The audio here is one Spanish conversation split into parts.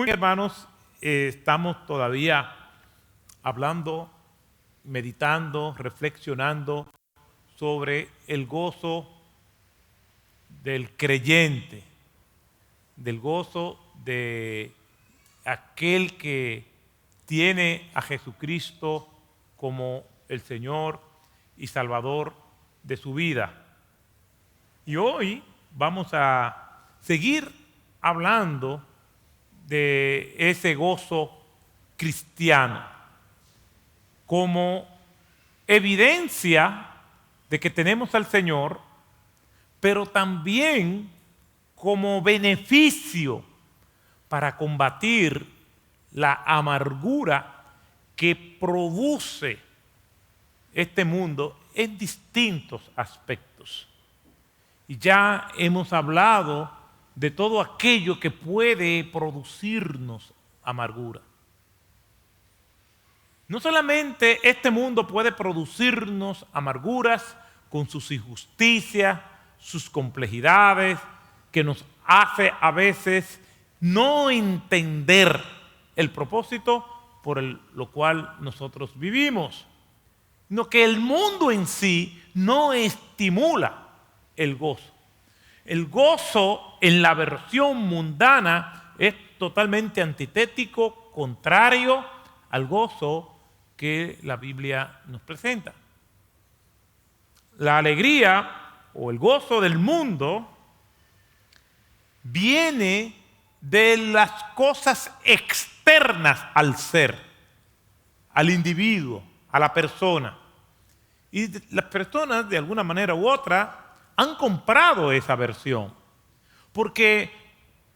Muy bien, hermanos, estamos todavía hablando, meditando, reflexionando sobre el gozo del creyente, del gozo de aquel que tiene a Jesucristo como el Señor y Salvador de su vida. Y hoy vamos a seguir hablando de ese gozo cristiano como evidencia de que tenemos al Señor, pero también como beneficio para combatir la amargura que produce este mundo en distintos aspectos. Y ya hemos hablado de todo aquello que puede producirnos amargura. No solamente este mundo puede producirnos amarguras con sus injusticias, sus complejidades, que nos hace a veces no entender el propósito por lo cual nosotros vivimos, sino que el mundo en sí no estimula el gozo. El gozo en la versión mundana es totalmente antitético, contrario al gozo que la Biblia nos presenta. La alegría o el gozo del mundo viene de las cosas externas al ser, al individuo, a la persona. Y las personas, de alguna manera u otra, han comprado esa versión. Porque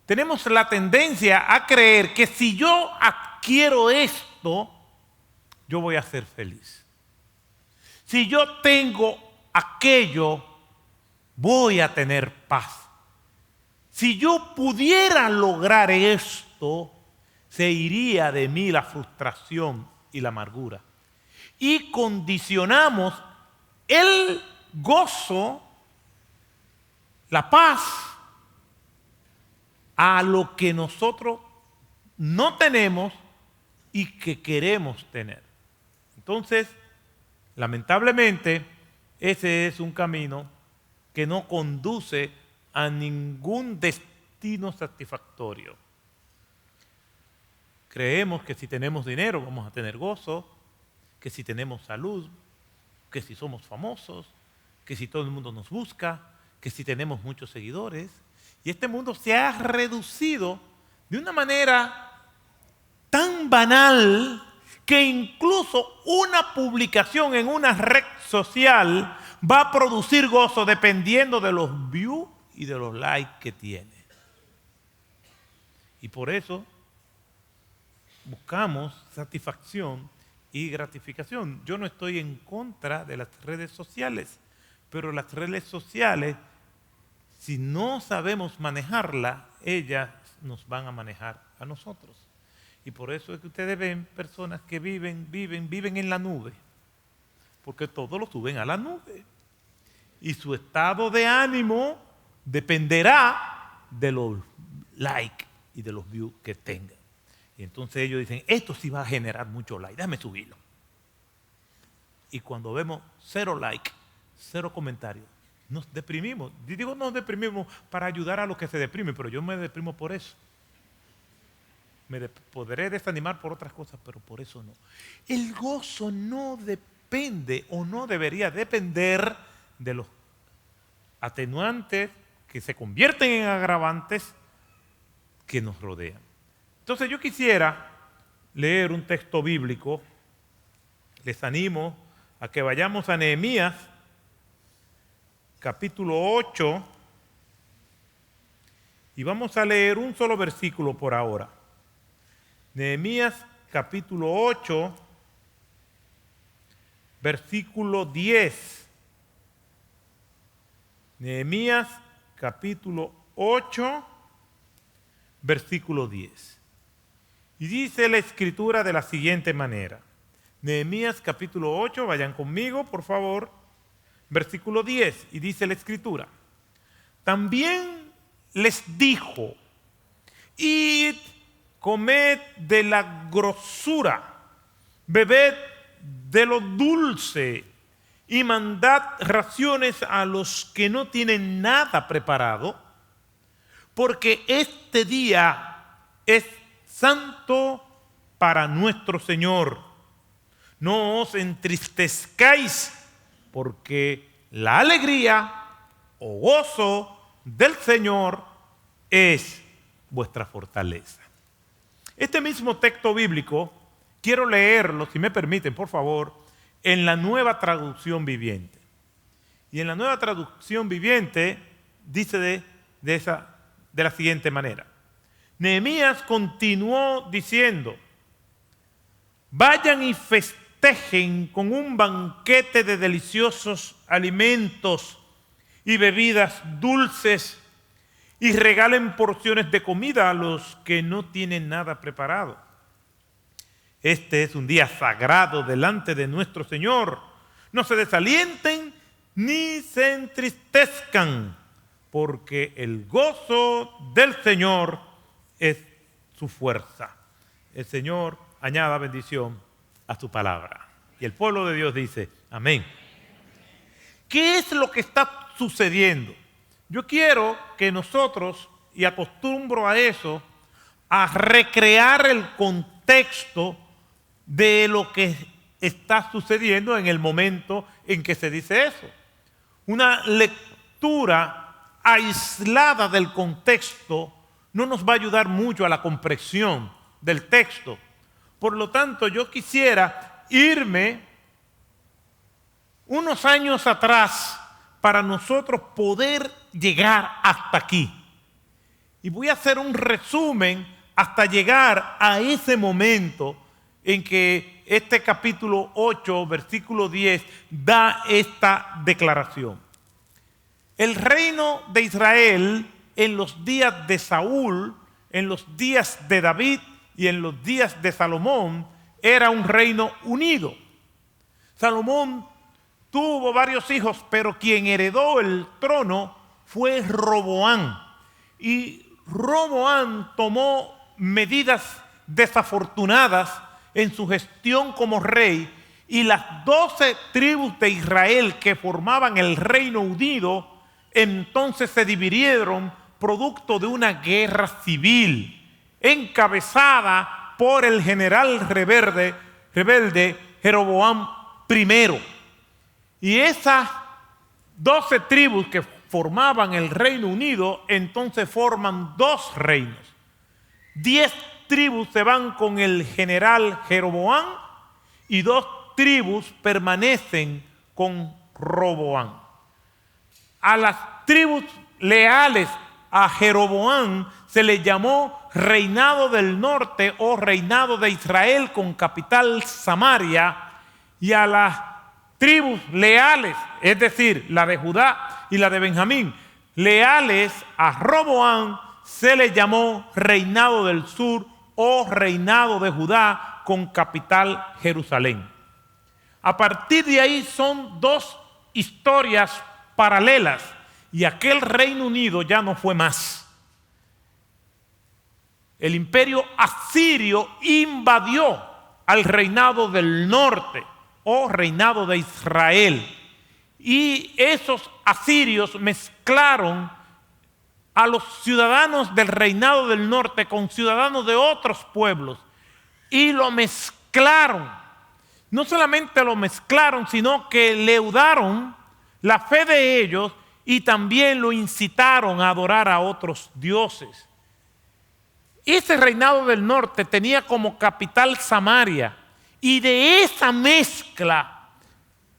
tenemos la tendencia a creer que si yo adquiero esto, yo voy a ser feliz. Si yo tengo aquello, voy a tener paz. Si yo pudiera lograr esto, se iría de mí la frustración y la amargura. Y condicionamos el gozo, la paz, a lo que nosotros no tenemos y que queremos tener. Entonces, lamentablemente, ese es un camino que no conduce a ningún destino satisfactorio. Creemos que si tenemos dinero vamos a tener gozo, que si tenemos salud, que si somos famosos, que si todo el mundo nos busca, que si tenemos muchos seguidores. Y este mundo se ha reducido de una manera tan banal que incluso una publicación en una red social va a producir gozo dependiendo de los views y de los likes que tiene. Y por eso buscamos satisfacción y gratificación. Yo no estoy en contra de las redes sociales, pero las redes sociales, si no sabemos manejarlas, ellas nos van a manejar a nosotros. Y por eso es que ustedes ven personas que viven en la nube, porque todo lo suben a la nube. Y su estado de ánimo dependerá de los likes y de los views que tengan. Y entonces ellos dicen, esto sí va a generar mucho like, déjame subirlo. Y cuando vemos 0 like, 0 comentarios, nos deprimimos. Yo digo nos deprimimos para ayudar a los que se deprimen, pero yo me deprimo por eso. Podré desanimar por otras cosas, pero por eso no. El gozo no depende o no debería depender de los atenuantes que se convierten en agravantes que nos rodean. Entonces yo quisiera leer un texto bíblico. Les animo a que vayamos a Nehemías, capítulo 8, y vamos a leer un solo versículo por ahora. Nehemías, capítulo 8, versículo 10. Nehemías, capítulo 8, versículo 10. Y dice la Escritura de la siguiente manera. Nehemías capítulo 8, vayan conmigo, por favor. Versículo 10, y dice la Escritura. También les dijo, id comed de la grosura, bebed de lo dulce y mandad raciones a los que no tienen nada preparado, porque este día es santo para nuestro Señor. No os entristezcáis, porque la alegría o gozo del Señor es vuestra fortaleza. Este mismo texto bíblico quiero leerlo, si me permiten, por favor, en la Nueva Traducción Viviente. Y en la Nueva Traducción Viviente dice de la siguiente manera. Nehemías continuó diciendo: vayan y festejen con un banquete de deliciosos alimentos y bebidas dulces y regalen porciones de comida a los que no tienen nada preparado. Este es un día sagrado delante de nuestro Señor. No se desalienten ni se entristezcan, porque el gozo del Señor es su fuerza. El Señor añada bendición a su palabra. Y el pueblo de Dios dice, amén. ¿Qué es lo que está sucediendo? Yo quiero que nosotros, y acostumbro a eso, a recrear el contexto de lo que está sucediendo en el momento en que se dice eso. Una lectura aislada del contexto no nos va a ayudar mucho a la comprensión del texto. Por lo tanto, yo quisiera irme unos años atrás para nosotros poder llegar hasta aquí. Y voy a hacer un resumen hasta llegar a ese momento en que este capítulo 8, versículo 10, da esta declaración. El reino de Israel en los días de Saúl, en los días de David y en los días de Salomón era un reino unido. Salomón tuvo varios hijos, pero quien heredó el trono fue Roboam. Y Roboam tomó medidas desafortunadas en su gestión como rey, y las 12 tribus de Israel que formaban el Reino Unido entonces se dividieron producto de una guerra civil encabezada por el general rebelde Jeroboam I. Y esas 12 tribus que formaban el Reino Unido entonces forman dos reinos. 10 tribus se van con el general Jeroboam y 2 tribus permanecen con Roboam. A las tribus leales a Jeroboam se le llamó reinado del norte o reinado de Israel con capital Samaria, y a las tribus leales, es decir, la de Judá y la de Benjamín, leales a Roboam, se le llamó reinado del sur o reinado de Judá con capital Jerusalén. A partir de ahí son dos historias paralelas, y aquel Reino Unido ya no fue más. El imperio asirio invadió al reinado del norte o reinado de Israel, y esos asirios mezclaron a los ciudadanos del reinado del norte con ciudadanos de otros pueblos y lo mezclaron. No solamente lo mezclaron, sino que leudaron la fe de ellos y también lo incitaron a adorar a otros dioses. Ese reinado del norte tenía como capital Samaria, y de esa mezcla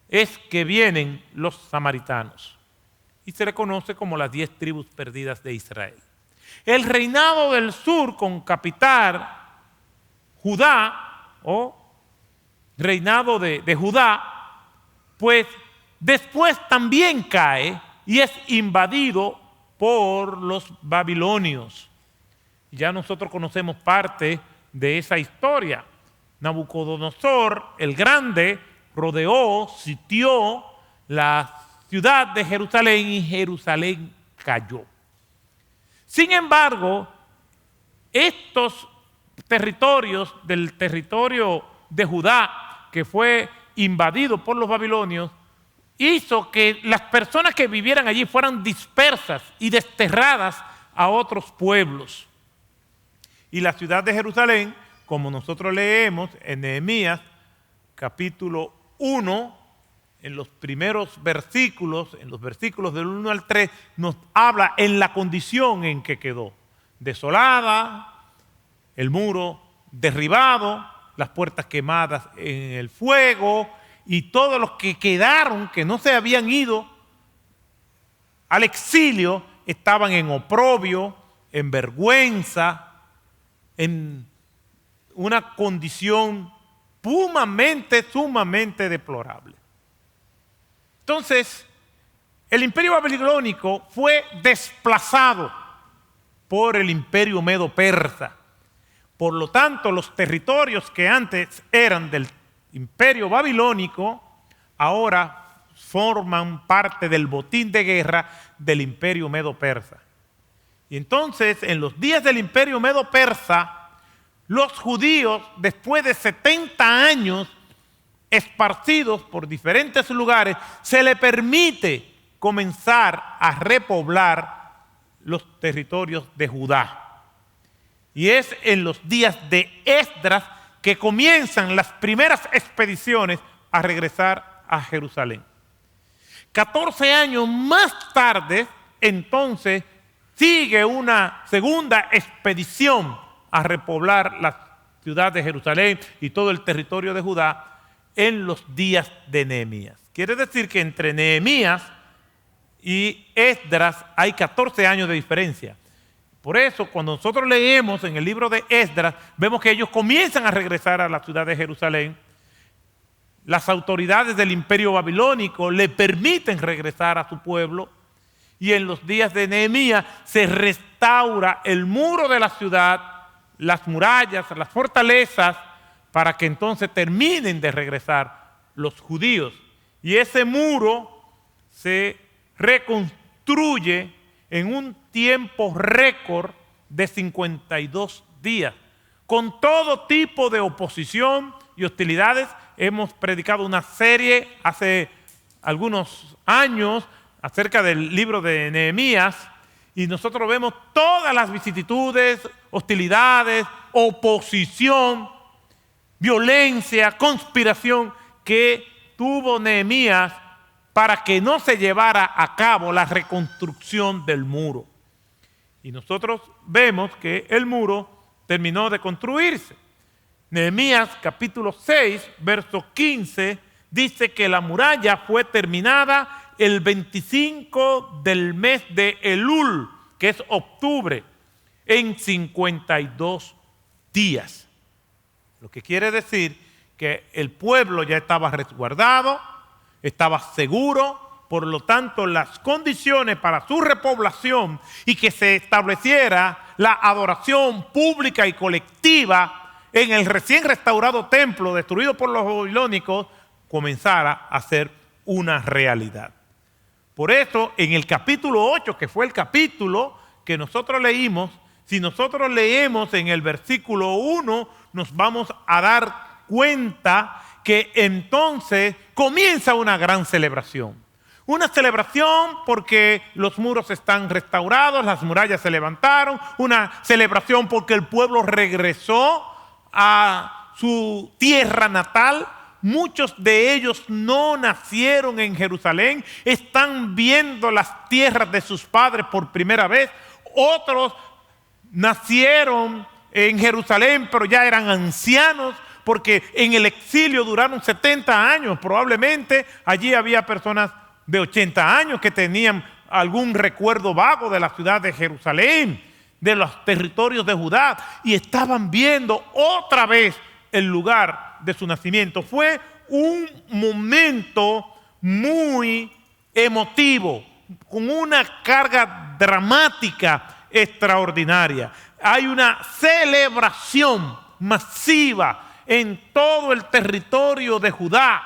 es que vienen los samaritanos, y se le conoce como las 10 tribus perdidas de Israel. El reinado del sur con capital Judá o reinado de Judá, pues después también cae y es invadido por los babilonios. Ya nosotros conocemos parte de esa historia. Nabucodonosor el Grande rodeó, sitió la ciudad de Jerusalén y Jerusalén cayó. Sin embargo, estos territorios del territorio de Judá, que fue invadido por los babilonios, hizo que las personas que vivieran allí fueran dispersas y desterradas a otros pueblos. Y la ciudad de Jerusalén, como nosotros leemos en Nehemías capítulo 1, en los primeros versículos, en los versículos del 1 al 3, nos habla en la condición en que quedó: desolada, el muro derribado, las puertas quemadas en el fuego, y todos los que quedaron, que no se habían ido al exilio, estaban en oprobio, en vergüenza, en una condición sumamente deplorable. Entonces, el imperio babilónico fue desplazado por el imperio medo-persa. Por lo tanto, los territorios que antes eran del imperio babilónico, ahora forman parte del botín de guerra del imperio medo-persa. Y entonces, en los días del imperio medo-persa, los judíos, después de 70 años esparcidos por diferentes lugares, se les permite comenzar a repoblar los territorios de Judá. Y es en los días de Esdras que comienzan las primeras expediciones a regresar a Jerusalén. 14 años más tarde, entonces, sigue una segunda expedición a repoblar la ciudad de Jerusalén y todo el territorio de Judá en los días de Nehemías. Quiere decir que entre Nehemías y Esdras hay 14 años de diferencia. Por eso, cuando nosotros leemos en el libro de Esdras, vemos que ellos comienzan a regresar a la ciudad de Jerusalén. Las autoridades del imperio babilónico le permiten regresar a su pueblo, y en los días de Nehemías se restaura el muro de la ciudad, las murallas, las fortalezas, para que entonces terminen de regresar los judíos. Y ese muro se reconstruye en un tiempo récord de 52 días, con todo tipo de oposición y hostilidades. Hemos predicado una serie hace algunos años acerca del libro de Nehemías, y nosotros vemos todas las vicisitudes, hostilidades, oposición, violencia, conspiración que tuvo Nehemías para que no se llevara a cabo la reconstrucción del muro. Y nosotros vemos que el muro terminó de construirse. Nehemías capítulo 6, verso 15, dice que la muralla fue terminada el 25 del mes de Elul, que es octubre, en 52 días. Lo que quiere decir que el pueblo ya estaba resguardado, estaba seguro, por lo tanto las condiciones para su repoblación y que se estableciera la adoración pública y colectiva en el recién restaurado templo destruido por los babilónicos comenzara a ser una realidad. Por eso, en el capítulo 8, que fue el capítulo que nosotros leímos, si nosotros leemos en el versículo 1, nos vamos a dar cuenta que entonces comienza una gran celebración. Una celebración porque los muros están restaurados, las murallas se levantaron. Una celebración porque el pueblo regresó a su tierra natal. Muchos de ellos no nacieron en Jerusalén, están viendo las tierras de sus padres por primera vez. Otros nacieron en Jerusalén, pero ya eran ancianos, porque en el exilio duraron 70 años. Probablemente allí había personas de 80 años que tenían algún recuerdo vago de la ciudad de Jerusalén, de los territorios de Judá, y estaban viendo otra vez el lugar de su nacimiento. Fue un momento muy emotivo, con una carga dramática extraordinaria. Hay una celebración masiva en todo el territorio de Judá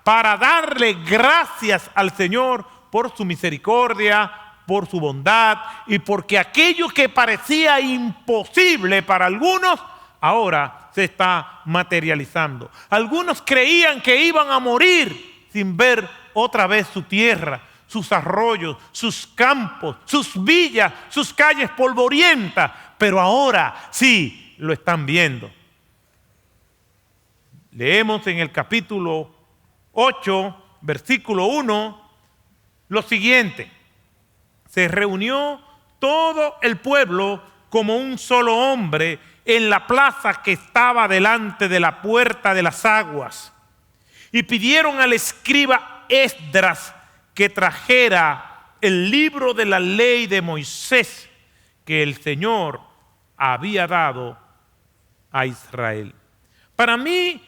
para darle gracias al Señor por su misericordia, por su bondad, y porque aquello que parecía imposible para algunos, ahora se está materializando. Algunos creían que iban a morir sin ver otra vez su tierra, sus arroyos, sus campos, sus villas, sus calles polvorientas, pero ahora sí lo están viendo. Leemos en el capítulo 8, versículo 1, lo siguiente: se reunió todo el pueblo como un solo hombre en la plaza que estaba delante de la puerta de las aguas, y pidieron al escriba Esdras que trajera el libro de la ley de Moisés que el Señor había dado a Israel. Para mí,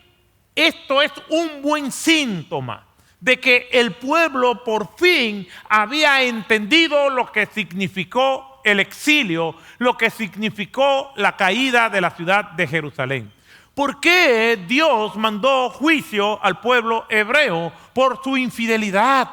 esto es un buen síntoma de que el pueblo por fin había entendido lo que significó el exilio, lo que significó la caída de la ciudad de Jerusalén. ¿Por qué Dios mandó juicio al pueblo hebreo? Por su infidelidad.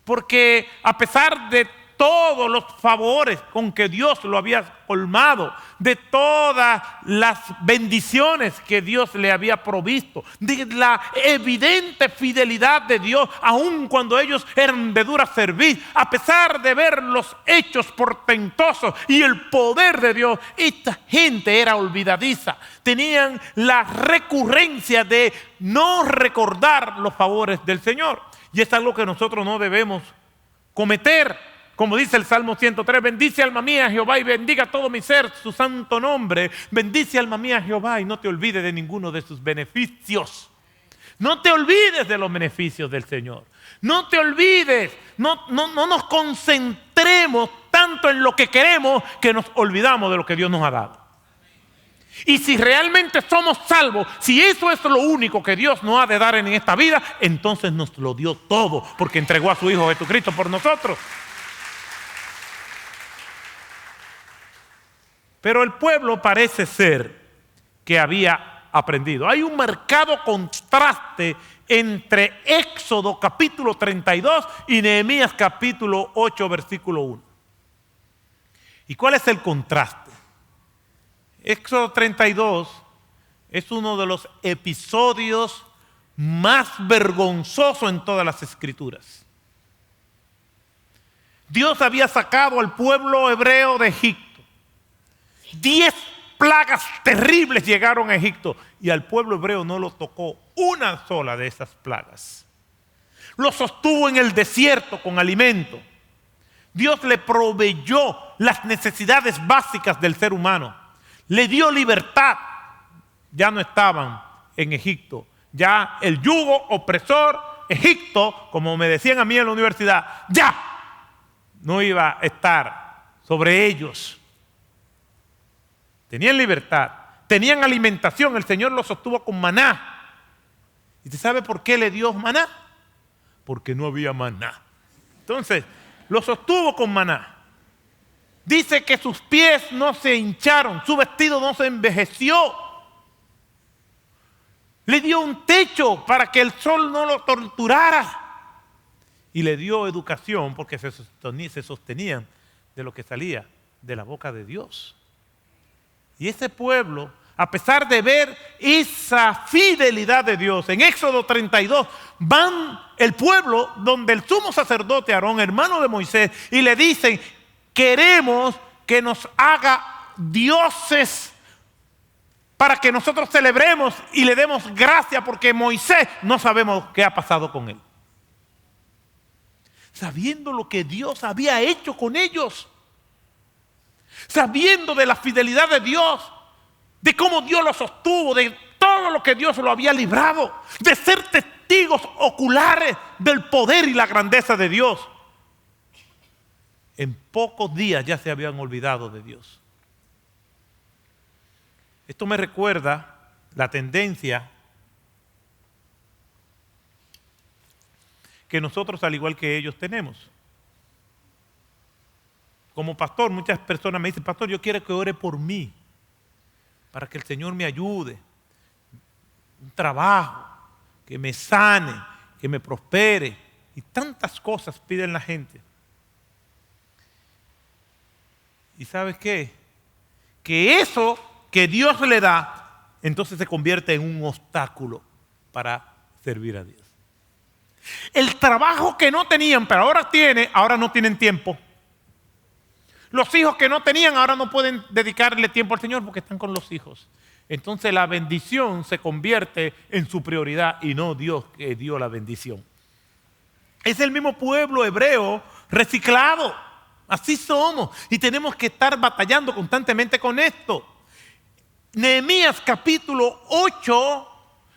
Porque a pesar de todos los favores con que Dios lo había colmado, de todas las bendiciones que Dios le había provisto, de la evidente fidelidad de Dios, aun cuando ellos eran de dura cerviz, a pesar de ver los hechos portentosos y el poder de Dios, esta gente era olvidadiza. Tenían la recurrencia de no recordar los favores del Señor. Y es algo que nosotros no debemos cometer. Como dice el Salmo 103, bendice alma mía Jehová y bendiga todo mi ser su santo nombre. Bendice alma mía Jehová y no te olvides de ninguno de sus beneficios. No te olvides de los beneficios del Señor. No te olvides, no nos concentremos tanto en lo que queremos que nos olvidamos de lo que Dios nos ha dado. Y si realmente somos salvos, si eso es lo único que Dios nos ha de dar en esta vida, entonces nos lo dio todo, porque entregó a su Hijo Jesucristo por nosotros. Pero el pueblo parece ser que había aprendido. Hay un marcado contraste entre Éxodo capítulo 32 y Nehemías capítulo 8 versículo 1. ¿Y cuál es el contraste? Éxodo 32 es uno de los episodios más vergonzosos en todas las Escrituras. Dios había sacado al pueblo hebreo de Egipto. 10 plagas terribles llegaron a Egipto y al pueblo hebreo no lo tocó una sola de esas plagas. Lo sostuvo en el desierto con alimento. Dios le proveyó las necesidades básicas del ser humano. Le dio libertad. Ya no estaban en Egipto. Ya el yugo opresor, Egipto, como me decían a mí en la universidad, ya no iba a estar sobre ellos. Tenían libertad, tenían alimentación. El Señor los sostuvo con maná. ¿Y usted sabe por qué le dio maná? Porque no había maná. Entonces, los sostuvo con maná. Dice que sus pies no se hincharon, su vestido no se envejeció. Le dio un techo para que el sol no lo torturara. Y le dio educación porque se sostenían de lo que salía de la boca de Dios. Y ese pueblo, a pesar de ver esa fidelidad de Dios, en Éxodo 32, van el pueblo donde el sumo sacerdote Aarón, hermano de Moisés, y le dicen, queremos que nos haga dioses para que nosotros celebremos y le demos gracia porque Moisés no sabemos qué ha pasado con él. Sabiendo lo que Dios había hecho con ellos. Sabiendo de la fidelidad de Dios, de cómo Dios lo sostuvo, de todo lo que Dios lo había librado, de ser testigos oculares del poder y la grandeza de Dios. En pocos días ya se habían olvidado de Dios. Esto me recuerda la tendencia que nosotros, al igual que ellos, tenemos. Como pastor, muchas personas me dicen, pastor, yo quiero que ore por mí, para que el Señor me ayude, un trabajo, que me sane, que me prospere, y tantas cosas piden la gente. ¿Y sabes qué? Que eso que Dios le da, entonces se convierte en un obstáculo para servir a Dios. El trabajo que no tenían, pero ahora no tienen tiempo. Los hijos que no tenían, ahora no pueden dedicarle tiempo al Señor porque están con los hijos. Entonces la bendición se convierte en su prioridad y no Dios que dio la bendición. Es el mismo pueblo hebreo reciclado. Así somos y tenemos que estar batallando constantemente con esto. Nehemías capítulo 8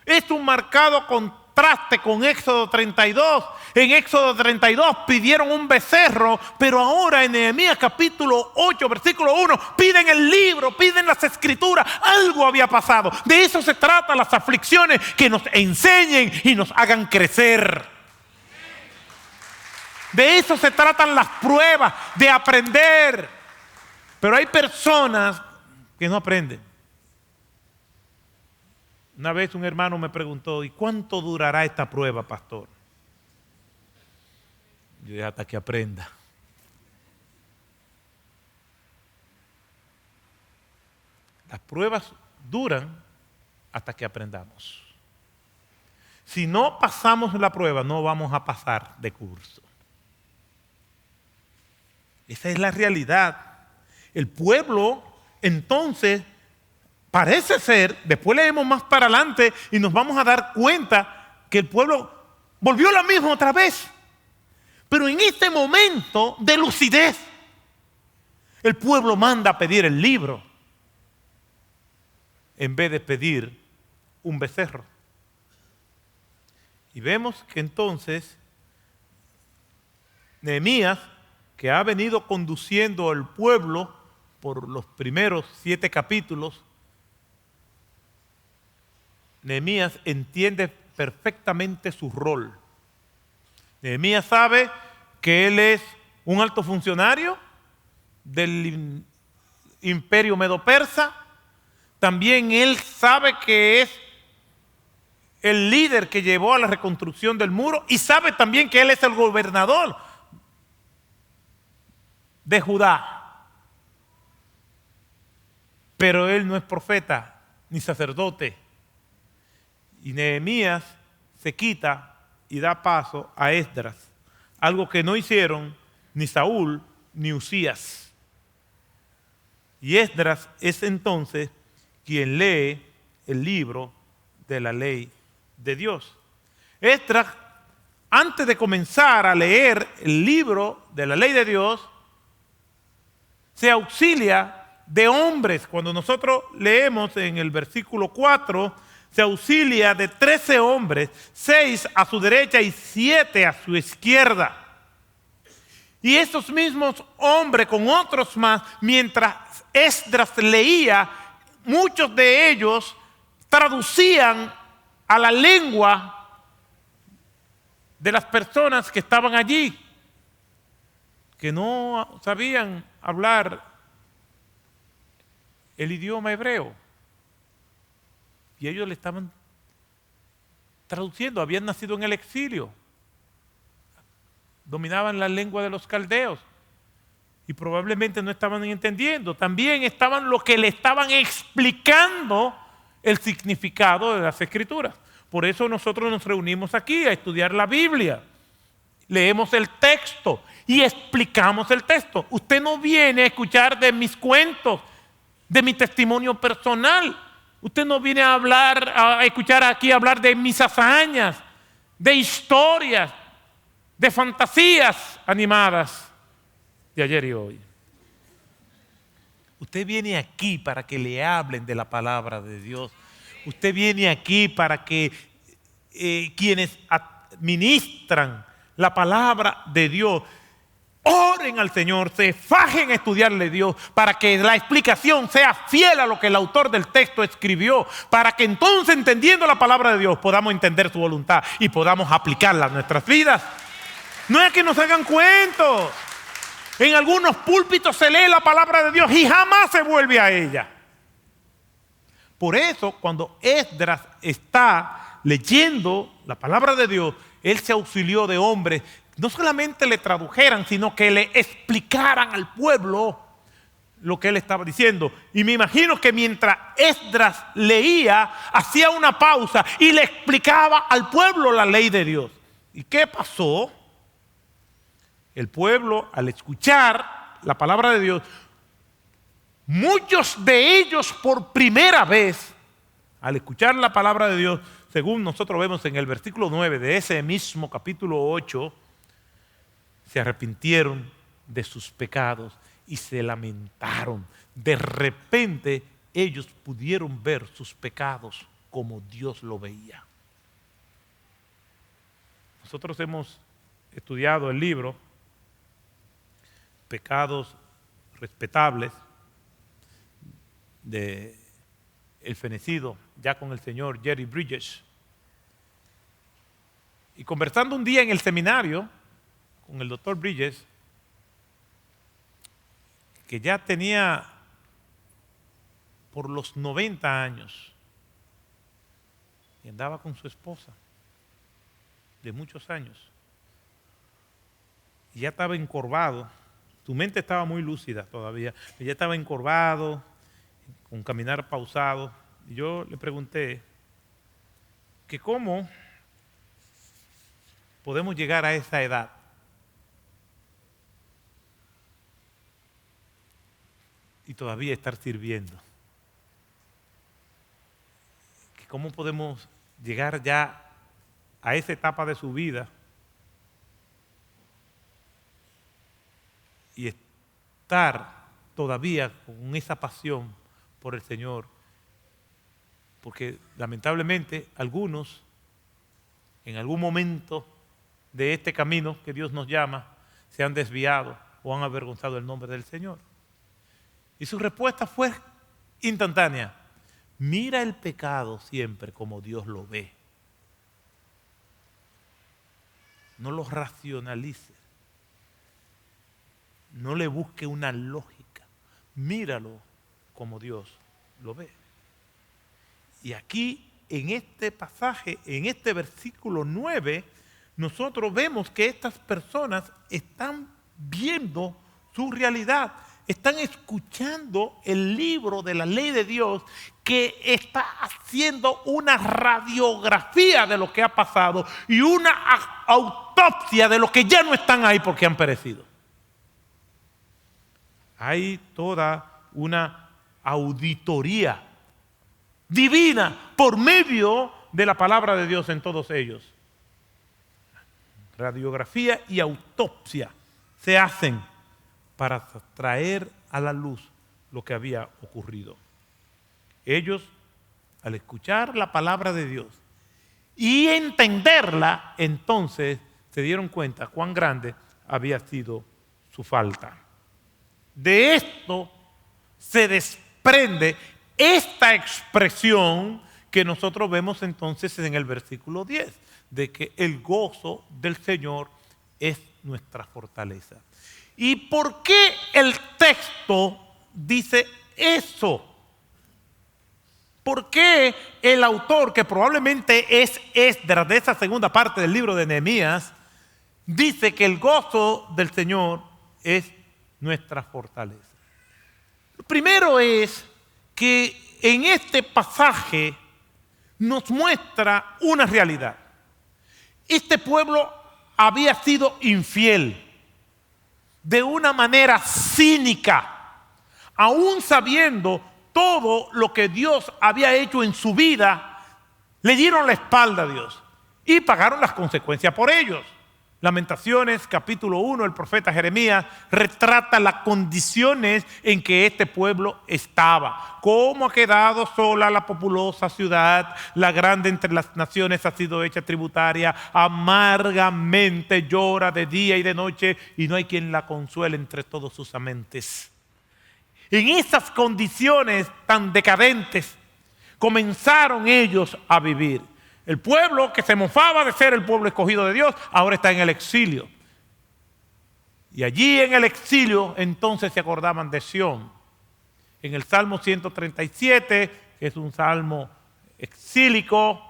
es un marcado contraste con Éxodo 32. En Éxodo 32 pidieron un becerro, pero ahora en Nehemías capítulo 8, versículo 1, piden el libro, piden las escrituras. Algo había pasado. De eso se trata las aflicciones, que nos enseñen y nos hagan crecer. De eso se tratan las pruebas, de aprender. Pero hay personas que no aprenden. Una vez un hermano me preguntó, ¿y cuánto durará esta prueba, pastor? Yo dije, hasta que aprenda. Las pruebas duran hasta que aprendamos. Si no pasamos la prueba, no vamos a pasar de curso. Esa es la realidad. El pueblo, entonces, parece ser, después leemos más para adelante y nos vamos a dar cuenta que el pueblo volvió a lo mismo otra vez. Pero en este momento de lucidez, el pueblo manda a pedir el libro en vez de pedir un becerro. Y vemos que entonces Nehemías, que ha venido conduciendo al pueblo por los primeros 7 capítulos, Nehemías entiende perfectamente su rol. Nehemías sabe que él es un alto funcionario del imperio medo-persa. También él sabe que es el líder que llevó a la reconstrucción del muro y sabe también que él es el gobernador de Judá. Pero él no es profeta ni sacerdote. Y Nehemías se quita y da paso a Esdras, algo que no hicieron ni Saúl ni Usías. Y Esdras es entonces quien lee el libro de la ley de Dios. Esdras, antes de comenzar a leer el libro de la ley de Dios, se auxilia de hombres. Cuando nosotros leemos en el versículo 4, se auxilia de 13 hombres, 6 a su derecha y 7 a su izquierda. Y esos mismos hombres con otros más, mientras Esdras leía, muchos de ellos traducían a la lengua de las personas que estaban allí, que no sabían hablar el idioma hebreo. Y ellos le estaban traduciendo, habían nacido en el exilio, dominaban la lengua de los caldeos y probablemente no estaban entendiendo. También estaban los que le estaban explicando el significado de las Escrituras. Por eso nosotros nos reunimos aquí a estudiar la Biblia. Leemos el texto y explicamos el texto. Usted no viene a escuchar de mis cuentos, de mi testimonio personal. Usted no viene a escuchar aquí hablar de mis hazañas, de historias, de fantasías animadas de ayer y hoy. Usted viene aquí para que le hablen de la palabra de Dios. Usted viene aquí para que quienes administran la palabra de Dios oren al Señor, se fajen a estudiarle a Dios para que la explicación sea fiel a lo que el autor del texto escribió, para que entonces, entendiendo la palabra de Dios, podamos entender su voluntad y podamos aplicarla a nuestras vidas. No es que nos hagan cuentos. En algunos púlpitos se lee la palabra de Dios y jamás se vuelve a ella. Por eso, cuando Esdras está leyendo la palabra de Dios, él se auxilió de hombres, no solamente le tradujeran, sino que le explicaran al pueblo lo que él estaba diciendo. Y me imagino que mientras Esdras leía, hacía una pausa y le explicaba al pueblo la ley de Dios. ¿Y qué pasó? El pueblo, al escuchar la palabra de Dios, muchos de ellos por primera vez, al escuchar la palabra de Dios, según nosotros vemos en el versículo 9 de ese mismo capítulo 8, se arrepintieron de sus pecados y se lamentaron. De repente ellos pudieron ver sus pecados como Dios lo veía. Nosotros hemos estudiado el libro Pecados Respetables de el fenecido ya con el señor Jerry Bridges. Y conversando un día en el seminario con el doctor Bridges, que ya tenía por los 90 años y andaba con su esposa de muchos años y ya estaba encorvado, su mente estaba muy lúcida todavía, ya estaba encorvado, con caminar pausado, y yo le pregunté que cómo podemos llegar a esa edad y todavía estar sirviendo. Que cómo podemos llegar ya a esa etapa de su vida y estar todavía con esa pasión por el Señor. Porque lamentablemente algunos en algún momento de este camino que Dios nos llama se han desviado o han avergonzado el nombre del Señor. Y su respuesta fue instantánea. Mira el pecado siempre como Dios lo ve. No lo racionalice. No le busque una lógica. Míralo como Dios lo ve. Y aquí, en este pasaje, en este versículo 9, nosotros vemos que estas personas están viendo su realidad. Están escuchando el libro de la ley de Dios que está haciendo una radiografía de lo que ha pasado y una autopsia de los que ya no están ahí porque han perecido. Hay toda una auditoría divina por medio de la palabra de Dios en todos ellos. Radiografía y autopsia se hacen para traer a la luz lo que había ocurrido. Ellos, al escuchar la palabra de Dios y entenderla, entonces se dieron cuenta cuán grande había sido su falta. De esto se desprende esta expresión que nosotros vemos entonces en el versículo 10, de que el gozo del Señor es nuestra fortaleza. ¿Y por qué el texto dice eso? ¿Por qué el autor, que probablemente es Esdras, de esa segunda parte del libro de Nehemías, dice que el gozo del Señor es nuestra fortaleza? Lo primero es que en este pasaje nos muestra una realidad. Este pueblo había sido infiel de una manera cínica, aún sabiendo todo lo que Dios había hecho en su vida, le dieron la espalda a Dios y pagaron las consecuencias por ellos. Lamentaciones, capítulo 1, el profeta Jeremías retrata las condiciones en que este pueblo estaba. Cómo ha quedado sola la populosa ciudad, la grande entre las naciones ha sido hecha tributaria, amargamente llora de día y de noche y no hay quien la consuele entre todos sus amentes. En esas condiciones tan decadentes comenzaron ellos a vivir. El pueblo que se mofaba de ser el pueblo escogido de Dios, ahora está en el exilio. Y allí en el exilio entonces se acordaban de Sión. En el Salmo 137, que es un salmo exílico,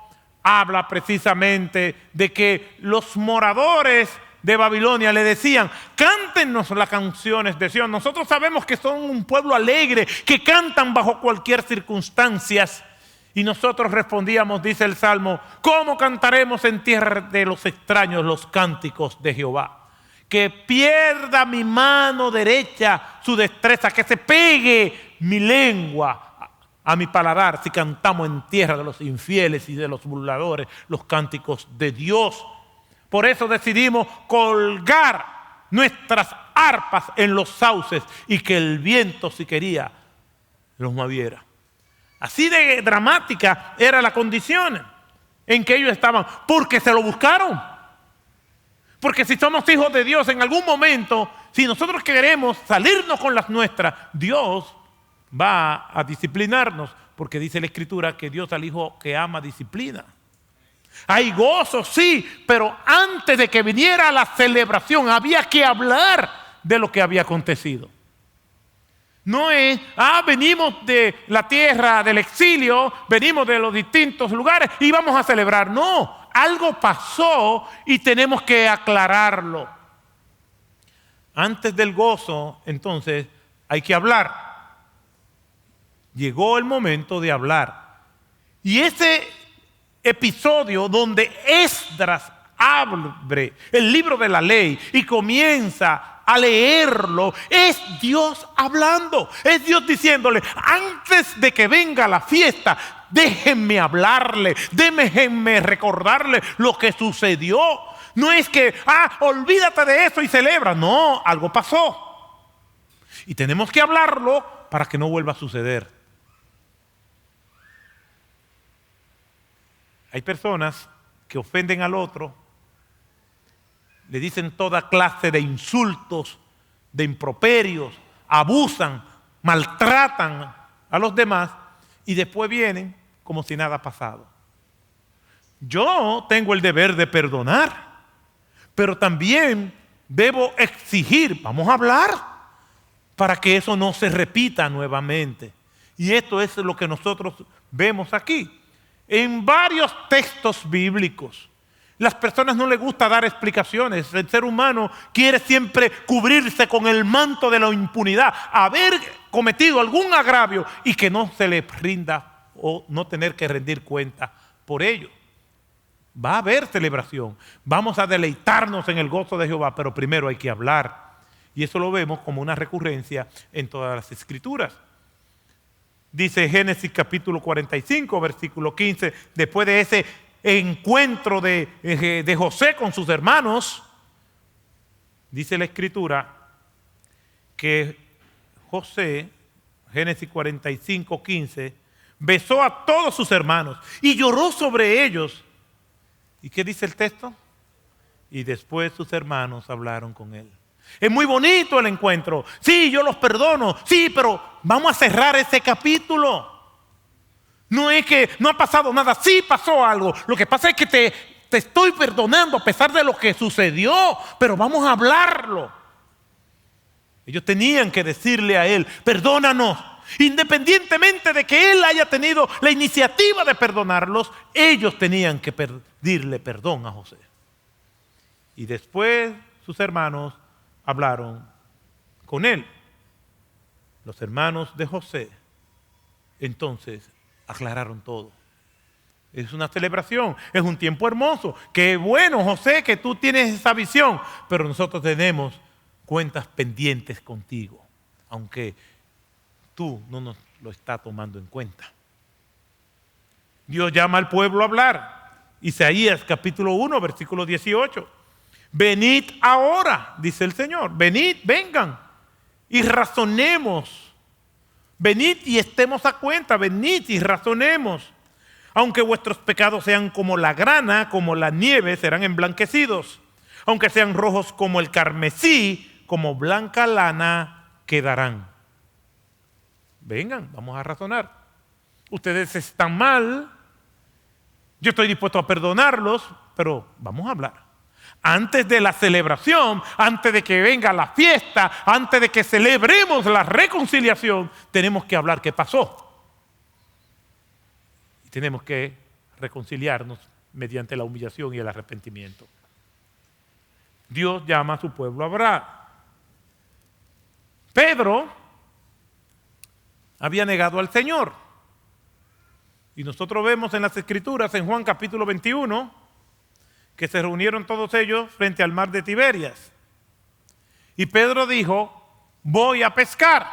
habla precisamente de que los moradores de Babilonia le decían: cántenos las canciones de Sión. Nosotros sabemos que son un pueblo alegre, que cantan bajo cualquier circunstancia. Y nosotros respondíamos, dice el Salmo: ¿cómo cantaremos en tierra de los extraños los cánticos de Jehová? Que pierda mi mano derecha su destreza, que se pegue mi lengua a mi paladar si cantamos en tierra de los infieles y de los burladores los cánticos de Dios. Por eso decidimos colgar nuestras arpas en los sauces y que el viento, si quería, los moviera. Así de dramática era la condición en que ellos estaban, porque se lo buscaron. Porque si somos hijos de Dios, en algún momento, si nosotros queremos salirnos con las nuestras, Dios va a disciplinarnos, porque dice la Escritura que Dios al hijo que ama disciplina. Hay gozo, sí, pero antes de que viniera la celebración había que hablar de lo que había acontecido. No es, venimos de la tierra del exilio, venimos de los distintos lugares y vamos a celebrar. No, algo pasó y tenemos que aclararlo. Antes del gozo, entonces, hay que hablar. Llegó el momento de hablar. Y ese episodio donde Esdras abre el libro de la ley y comienza a leerlo, es Dios hablando, es Dios diciéndole: antes de que venga la fiesta, déjenme hablarle, déjenme recordarle lo que sucedió. No es que, olvídate de eso y celebra. No, algo pasó. Y tenemos que hablarlo para que no vuelva a suceder. Hay personas que ofenden al otro, le dicen toda clase de insultos, de improperios, abusan, maltratan a los demás y después vienen como si nada ha pasado. Yo tengo el deber de perdonar, pero también debo exigir, vamos a hablar, para que eso no se repita nuevamente. Y esto es lo que nosotros vemos aquí. En varios textos bíblicos, las personas no les gusta dar explicaciones. El ser humano quiere siempre cubrirse con el manto de la impunidad, haber cometido algún agravio y que no se le rinda o no tener que rendir cuenta por ello. Va a haber celebración, vamos a deleitarnos en el gozo de Jehová, pero primero hay que hablar. Y eso lo vemos como una recurrencia en todas las Escrituras. Dice Génesis capítulo 45, versículo 15, después de ese encuentro de José con sus hermanos, dice la Escritura que José, Génesis 45, 15, besó a todos sus hermanos y lloró sobre ellos. ¿Y qué dice el texto? Y después sus hermanos hablaron con él. Es muy bonito el encuentro. Sí, yo los perdono. Sí, pero vamos a cerrar ese capítulo. No es que no ha pasado nada. Sí pasó algo. Lo que pasa es que te estoy perdonando a pesar de lo que sucedió. Pero vamos a hablarlo. Ellos tenían que decirle a él: perdónanos. Independientemente de que él haya tenido la iniciativa de perdonarlos, ellos tenían que pedirle perdón a José. Y después sus hermanos hablaron con él. Los hermanos de José entonces aclararon todo. Es una celebración, es un tiempo hermoso. Qué bueno, José, que tú tienes esa visión, pero nosotros tenemos cuentas pendientes contigo, aunque tú no nos lo estás tomando en cuenta. Dios llama al pueblo a hablar. Isaías capítulo 1, versículo 18. Venid ahora, dice el Señor. Venid, vengan y razonemos. Venid y estemos a cuenta. Venid y razonemos. Aunque vuestros pecados sean como la grana, como la nieve, serán emblanquecidos. Aunque sean rojos como el carmesí, como blanca lana quedarán. Vengan, vamos a razonar. Ustedes están mal. Yo estoy dispuesto a perdonarlos, pero vamos a hablar. Antes de la celebración, antes de que venga la fiesta, antes de que celebremos la reconciliación, tenemos que hablar qué pasó. Y tenemos que reconciliarnos mediante la humillación y el arrepentimiento. Dios llama a su pueblo a orar. Pedro había negado al Señor. Y nosotros vemos en las Escrituras, en Juan capítulo 21, que se reunieron todos ellos frente al mar de Tiberias. Y Pedro dijo, voy a pescar.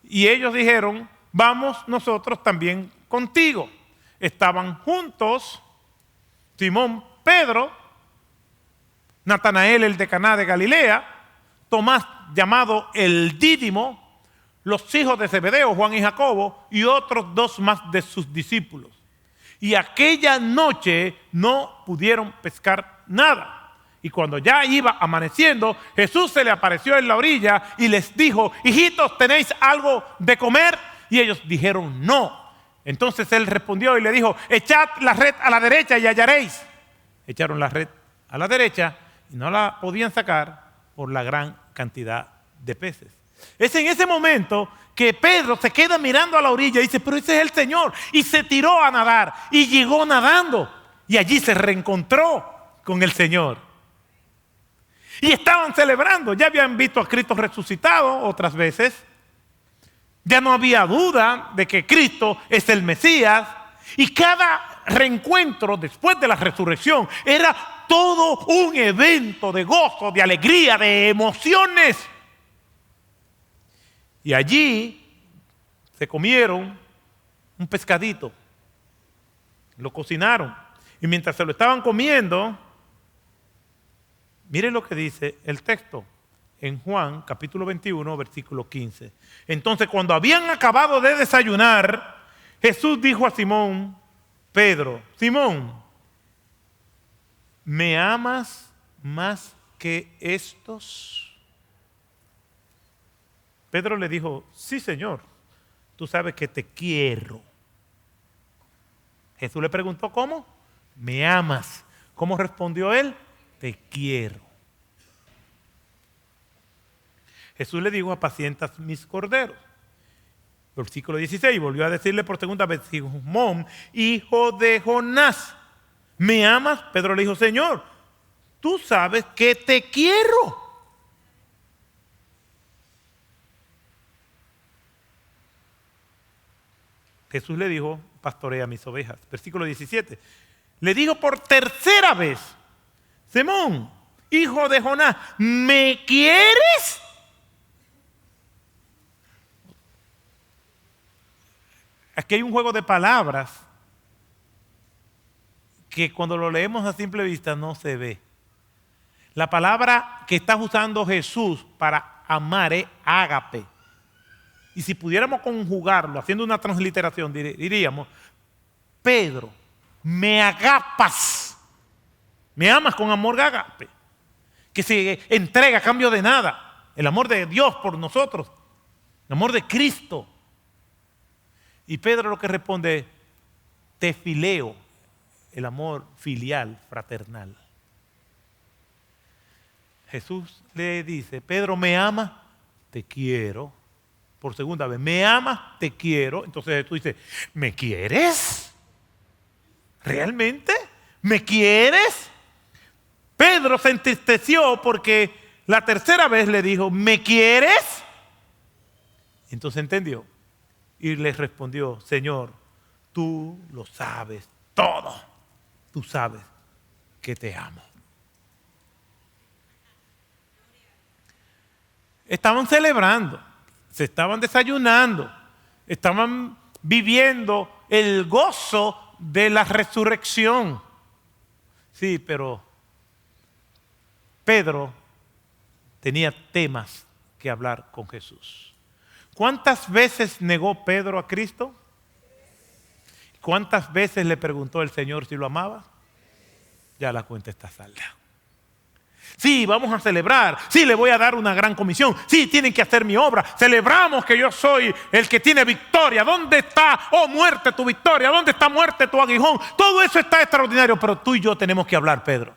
Y ellos dijeron, vamos nosotros también contigo. Estaban juntos Simón, Pedro, Natanael el de Caná de Galilea, Tomás llamado el Dídimo, los hijos de Zebedeo, Juan y Jacobo, y otros dos más de sus discípulos. Y aquella noche no pudieron pescar nada. Y cuando ya iba amaneciendo, Jesús se le apareció en la orilla y les dijo, hijitos, ¿tenéis algo de comer? Y ellos dijeron, no. Entonces él respondió y le dijo, echad la red a la derecha y hallaréis. Echaron la red a la derecha y no la podían sacar por la gran cantidad de peces. Es en ese momento que Pedro se queda mirando a la orilla y dice, pero ese es el Señor. Y se tiró a nadar y llegó nadando. Y allí se reencontró con el Señor. Y estaban celebrando. Ya habían visto a Cristo resucitado otras veces. Ya no había duda de que Cristo es el Mesías. Y cada reencuentro después de la resurrección era todo un evento de gozo, de alegría, de emociones. Y allí se comieron un pescadito, lo cocinaron. Y mientras se lo estaban comiendo, miren lo que dice el texto en Juan capítulo 21, versículo 15. Entonces, cuando habían acabado de desayunar, Jesús dijo a Simón, Pedro, Simón, ¿me amas más que estos? Pedro le dijo, sí, Señor, tú sabes que te quiero. Jesús le preguntó, ¿cómo? ¿Me amas? ¿Cómo respondió él? Te quiero. Jesús le dijo, apacientas mis corderos. Versículo 16, volvió a decirle por segunda vez, Simón, hijo de Jonás, ¿me amas? Pedro le dijo, Señor, tú sabes que te quiero. Jesús le dijo, pastorea mis ovejas. Versículo 17. Le dijo por tercera vez, Simón, hijo de Jonás, ¿me quieres? Aquí hay un juego de palabras que cuando lo leemos a simple vista no se ve. La palabra que está usando Jesús para amar es ágape. Y si pudiéramos conjugarlo, haciendo una transliteración, diríamos, Pedro, me agapas, me amas con amor ágape, que se entrega a cambio de nada, el amor de Dios por nosotros, el amor de Cristo. Y Pedro lo que responde, te fileo, el amor filial, fraternal. Jesús le dice, Pedro, ¿me amas? Te quiero. Por segunda vez, ¿me amas? Te quiero. Entonces Jesús dice, ¿me quieres? ¿Realmente? ¿Me quieres? Pedro se entristeció porque la tercera vez le dijo, ¿me quieres? Entonces entendió y le respondió, Señor, tú lo sabes todo. Tú sabes que te amo. Estaban celebrando, se estaban desayunando, estaban viviendo el gozo de la resurrección. Sí, pero Pedro tenía temas que hablar con Jesús. ¿Cuántas veces negó Pedro a Cristo? ¿Cuántas veces le preguntó el Señor si lo amaba? Ya la cuenta está salda. Sí, vamos a celebrar. Sí, le voy a dar una gran comisión. Sí, tienen que hacer mi obra. Celebramos que yo soy el que tiene victoria. ¿Dónde está, oh muerte, tu victoria? ¿Dónde está muerte, tu aguijón? Todo eso está extraordinario, pero tú y yo tenemos que hablar, Pedro.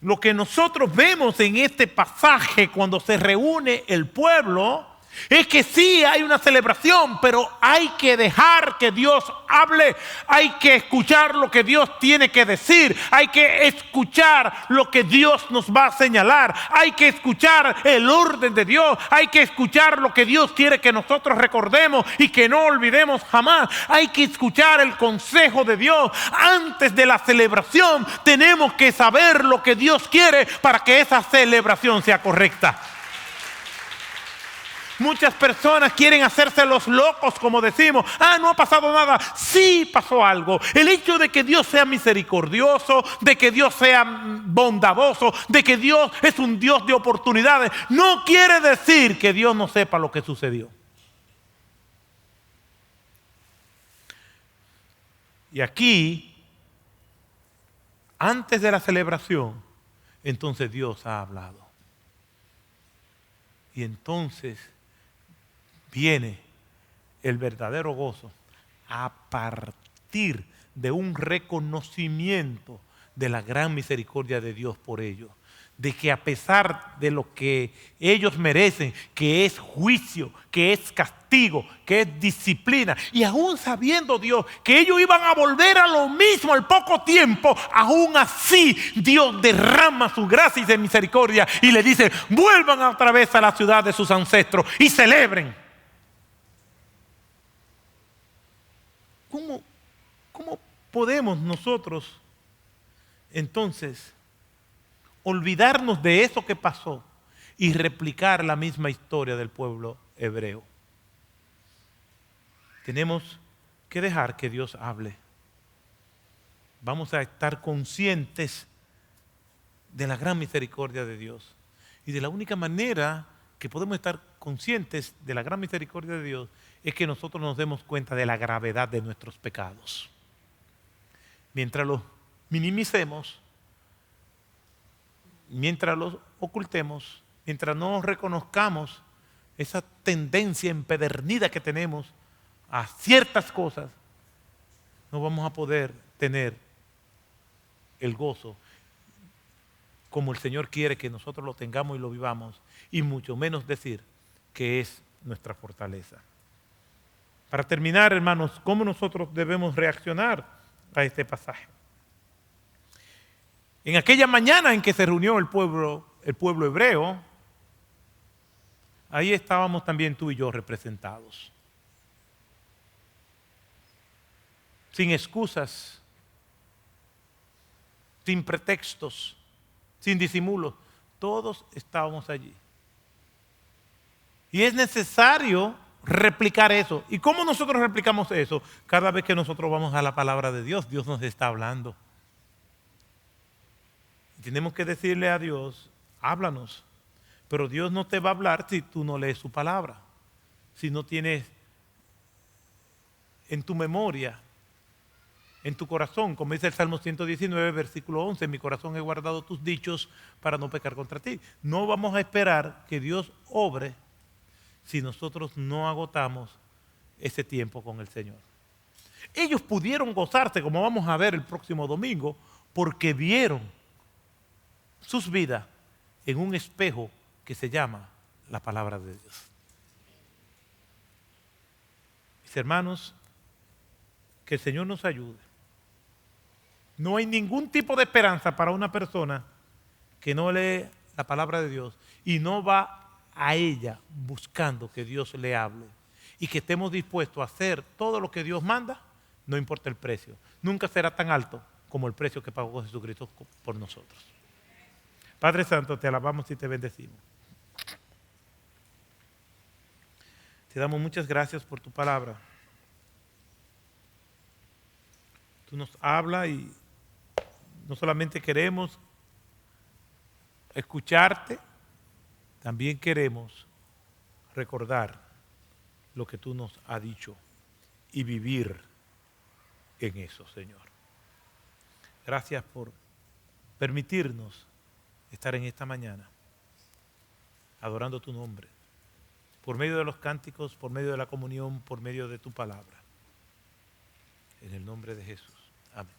Lo que nosotros vemos en este pasaje cuando se reúne el pueblo Es que sí hay una celebración, pero hay que dejar que Dios hable. Hay que escuchar lo que Dios tiene que decir. Hay que escuchar lo que Dios nos va a señalar. Hay que escuchar el orden de Dios. Hay que escuchar lo que Dios quiere que nosotros recordemos y que no olvidemos jamás. Hay que escuchar el consejo de Dios. Antes de la celebración tenemos que saber lo que Dios quiere para que esa celebración sea correcta. Muchas personas quieren hacerse los locos, como decimos. No ha pasado nada. Sí pasó algo. El hecho de que Dios sea misericordioso, de que Dios sea bondadoso, de que Dios es un Dios de oportunidades, no quiere decir que Dios no sepa lo que sucedió. Y aquí, antes de la celebración, entonces Dios ha hablado. Y entonces viene el verdadero gozo a partir de un reconocimiento de la gran misericordia de Dios por ellos. De que a pesar de lo que ellos merecen, que es juicio, que es castigo, que es disciplina, y aún sabiendo Dios que ellos iban a volver a lo mismo al poco tiempo, aún así Dios derrama su gracia y su misericordia y le dice: vuelvan otra vez a la ciudad de sus ancestros y celebren. ¿Cómo podemos nosotros entonces olvidarnos de eso que pasó y replicar la misma historia del pueblo hebreo? Tenemos que dejar que Dios hable. Vamos a estar conscientes de la gran misericordia de Dios. Y de la única manera que podemos estar conscientes de la gran misericordia de Dios es que nosotros nos demos cuenta de la gravedad de nuestros pecados. Mientras los minimicemos, mientras los ocultemos, mientras no reconozcamos esa tendencia empedernida que tenemos a ciertas cosas, no vamos a poder tener el gozo como el Señor quiere que nosotros lo tengamos y lo vivamos, y mucho menos decir que es nuestra fortaleza. Para terminar, hermanos, ¿cómo nosotros debemos reaccionar a este pasaje? En aquella mañana en que se reunió el pueblo hebreo, ahí estábamos también tú y yo representados. Sin excusas, sin pretextos, sin disimulos, todos estábamos allí. Y es necesario replicar eso. ¿Y cómo nosotros replicamos eso? Cada vez que nosotros vamos a la palabra de Dios, Dios nos está hablando. Tenemos que decirle a Dios: háblanos. Pero Dios no te va a hablar si tú no lees su palabra. Si no tienes en tu memoria, en tu corazón, como dice el Salmo 119, versículo 11, en mi corazón he guardado tus dichos para no pecar contra ti. No vamos a esperar que Dios obre si nosotros no agotamos ese tiempo con el Señor. Ellos pudieron gozarse, como vamos a ver el próximo domingo, porque vieron sus vidas en un espejo que se llama la palabra de Dios. Mis hermanos, que el Señor nos ayude. No hay ningún tipo de esperanza para una persona que no lee la palabra de Dios y no va a ella buscando que Dios le hable, y que estemos dispuestos a hacer todo lo que Dios manda, no importa el precio. Nunca será tan alto como el precio que pagó Jesucristo por nosotros. Padre Santo, te alabamos y te bendecimos. Te damos muchas gracias por tu palabra. Tú nos hablas y no solamente queremos escucharte, también queremos recordar lo que tú nos has dicho y vivir en eso, Señor. Gracias por permitirnos estar en esta mañana adorando tu nombre, por medio de los cánticos, por medio de la comunión, por medio de tu palabra. En el nombre de Jesús. Amén.